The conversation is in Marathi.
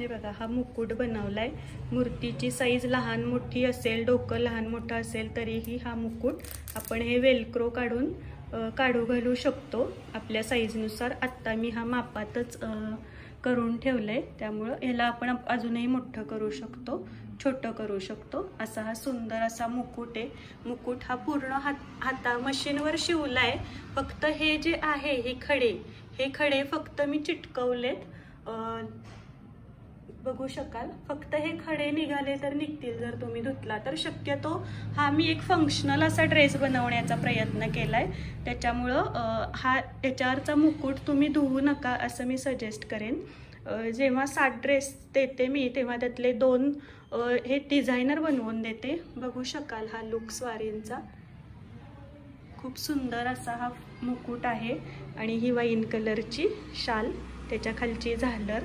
हे बघा, हा मुकुट बनवलाय. मूर्तीची साईज लहान मोठी असेल, डोकं लहान मोठं असेल तरीही हा मुकुट आपण हे वेलक्रो काढून काढू घालू शकतो आपल्या साईजनुसार. आत्ता मी हा मापातच करून ठेवलंय, त्यामुळं याला आपण अजूनही मोठं करू शकतो, छोटं करू शकतो. असा हा सुंदर असा मुकुट आहे. मुकुट हा पूर्ण हाता मशीनवर शिवलाय. फक्त हे जे आहे हे खडे फक्त मी चिटकवलेत. बघू शकाल, फक्त हे खडे निघाले तर निघतील जर तुम्ही धुतला तर. शक्यतो हा मी एक फंक्शनल असा ड्रेस बनवण्याचा प्रयत्न केलाय, त्याच्यामुळं त्याच्यावरचा मुकुट तुम्ही धुवू नका असं मी सजेस्ट करेन. जेव्हा 7 ड्रेस देते मी तेव्हा त्यातले 2 हे डिझायनर बनवून देते. बघू शकाल हा लुक स्वारींचा. खूप सुंदर असा हा मुकुट आहे आणि ही वाईन कलरची शाल, त्याच्या खालची झालर.